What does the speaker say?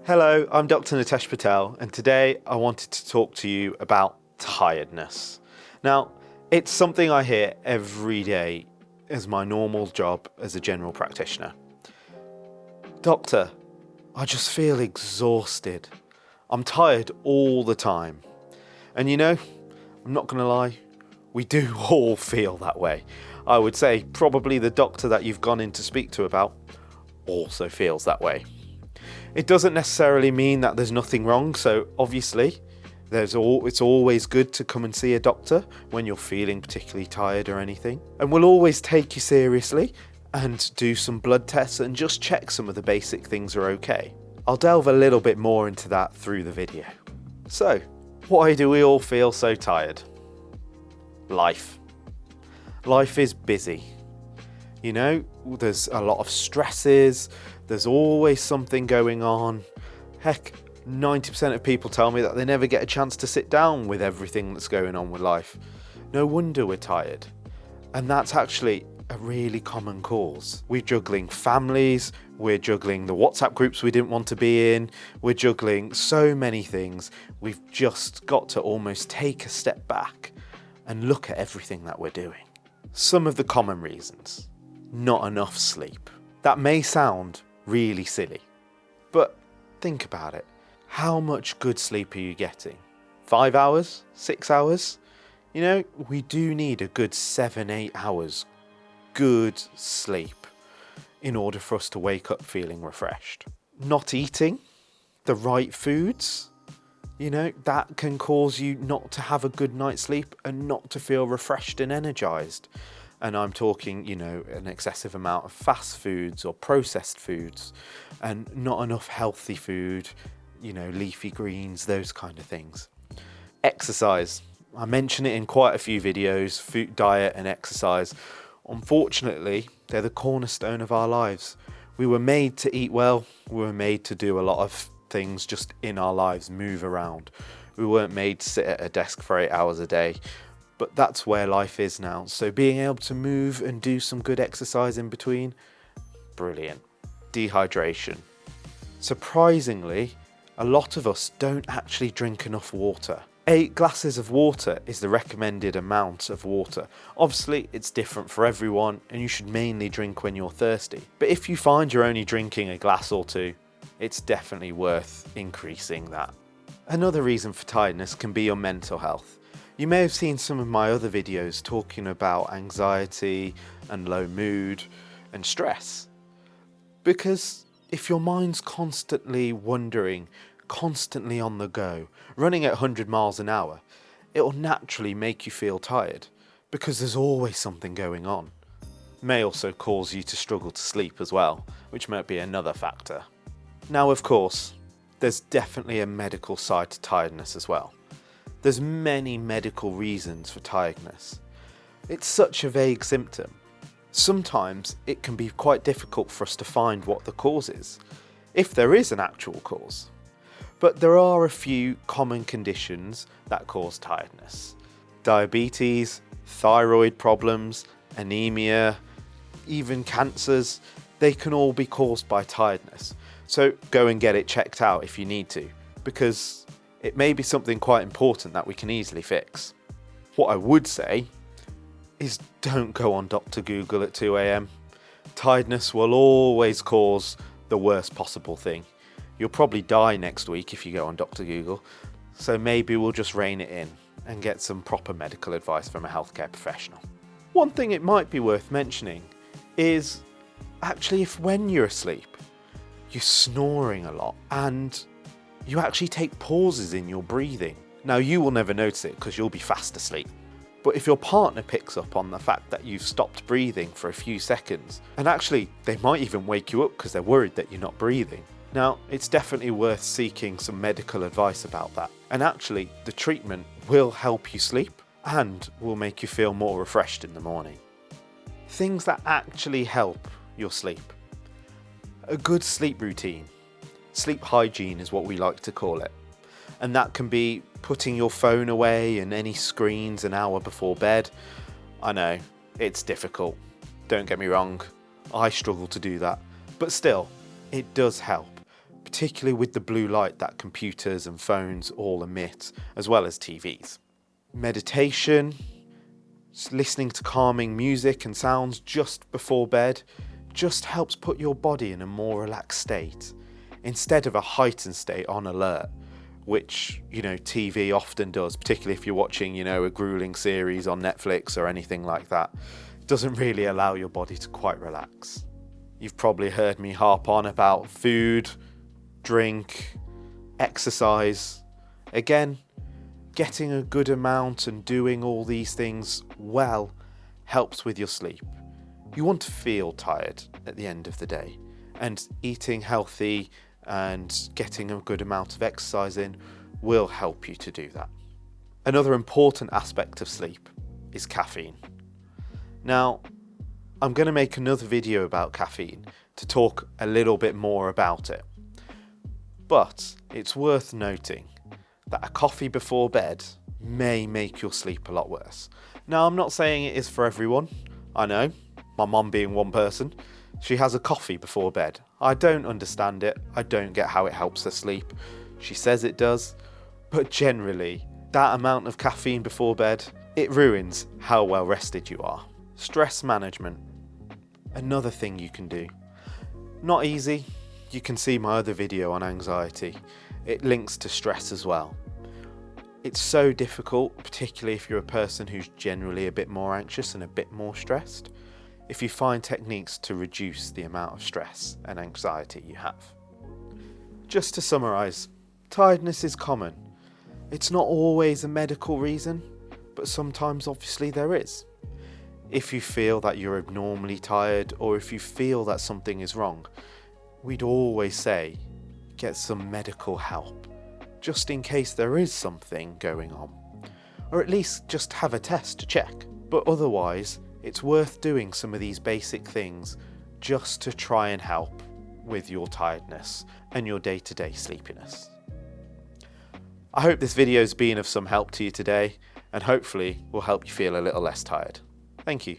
Hello, I'm Dr. Nitesh Patel, and today I wanted to talk to you about tiredness. Now, it's something I hear every day as my normal job as a general practitioner. Doctor, I just feel exhausted. I'm tired all the time. And you know, I'm not going to lie, we do all feel that way. I would say probably the doctor that you've gone in to speak to about also feels that way. It doesn't necessarily mean that there's nothing wrong, so obviously it's always good to come and see a doctor when you're feeling particularly tired or anything. And we'll always take you seriously and do some blood tests and just check some of the basic things are okay. I'll delve a little bit more into that through the video. So, why do we all feel so tired? Life. Life is busy. You know, there's a lot of stresses, there's always something going on. Heck, 90% of people tell me that they never get a chance to sit down with everything that's going on with life. No wonder we're tired. And that's actually a really common cause. We're juggling families, we're juggling the WhatsApp groups we didn't want to be in, we're juggling so many things. We've just got to almost take a step back and look at everything that we're doing. Some of the common reasons. Not enough sleep. That may sound really silly, but think about it. How much good sleep are you getting? 5 hours? 6 hours? You know, we do need a good 7-8 hours good sleep in order for us to wake up feeling refreshed. Not eating the right foods, you know, that can cause you not to have a good night's sleep and not to feel refreshed and energized. And I'm talking, you know, an excessive amount of fast foods or processed foods and not enough healthy food, you know, leafy greens, those kind of things. Exercise. I mention it in quite a few videos, food, diet and exercise. Unfortunately, they're the cornerstone of our lives. We were made to eat well. We were made to do a lot of things just in our lives, move around. We weren't made to sit at a desk for 8 hours a day. But that's where life is now. So being able to move and do some good exercise in between, brilliant. Dehydration. Surprisingly, a lot of us don't actually drink enough water. 8 glasses of water is the recommended amount of water. Obviously, it's different for everyone and you should mainly drink when you're thirsty. But if you find you're only drinking a glass or two, it's definitely worth increasing that. Another reason for tiredness can be your mental health. You may have seen some of my other videos talking about anxiety and low mood and stress. Because if your mind's constantly wandering, constantly on the go, running at 100 miles an hour, it'll naturally make you feel tired because there's always something going on. It may also cause you to struggle to sleep as well, which might be another factor. Now, of course, there's definitely a medical side to tiredness as well. There's many medical reasons for tiredness. It's such a vague symptom. Sometimes it can be quite difficult for us to find what the cause is, if there is an actual cause. But there are a few common conditions that cause tiredness. Diabetes, thyroid problems, anemia, even cancers, they can all be caused by tiredness. So go and get it checked out if you need to, because it may be something quite important that we can easily fix. What I would say is don't go on Dr. Google at 2 a.m. Tiredness will always cause the worst possible thing. You'll probably die next week if you go on Dr. Google, so maybe we'll just rein it in and get some proper medical advice from a healthcare professional. One thing it might be worth mentioning is actually if when you're asleep, you're snoring a lot and you actually take pauses in your breathing. Now you will never notice it because you'll be fast asleep. But if your partner picks up on the fact that you've stopped breathing for a few seconds, and actually they might even wake you up because they're worried that you're not breathing. Now, it's definitely worth seeking some medical advice about that. And actually, the treatment will help you sleep and will make you feel more refreshed in the morning. Things that actually help your sleep. A good sleep routine. Sleep hygiene is what we like to call it. And that can be putting your phone away and any screens an hour before bed. I know, it's difficult. Don't get me wrong, I struggle to do that. But still, it does help. particularly with the blue light that computers and phones all emit, as well as TVs. Meditation, listening to calming music and sounds just before bed, just helps put your body in a more relaxed state, instead of a heightened state on alert, which, TV often does, particularly if you're watching, a grueling series on Netflix or anything like that. It doesn't really allow your body to quite relax. You've probably heard me harp on about food, drink, exercise. Again, getting a good amount and doing all these things well helps with your sleep. You want to feel tired at the end of the day, and eating healthy and getting a good amount of exercise in will help you to do that. Another important aspect of sleep is caffeine. Now, I'm going to make another video about caffeine to talk a little bit more about it. But it's worth noting that a coffee before bed may make your sleep a lot worse. Now, I'm not saying it is for everyone. I know, my mum being one person, she has a coffee before bed. I don't understand it. I don't get how it helps her sleep. She says it does, but generally, that amount of caffeine before bed, it ruins how well rested you are. Stress management, another thing you can do. Not easy. You can see my other video on anxiety. It links to stress as well. It's so difficult, particularly if you're a person who's generally a bit more anxious and a bit more stressed, if you find techniques to reduce the amount of stress and anxiety you have. Just to summarise, tiredness is common. It's not always a medical reason, but sometimes obviously there is. If you feel that you're abnormally tired, or if you feel that something is wrong, we'd always say get some medical help, just in case there is something going on, or at least just have a test to check. But otherwise, it's worth doing some of these basic things just to try and help with your tiredness and your day-to-day sleepiness. I hope this video has been of some help to you today, and hopefully will help you feel a little less tired. Thank you.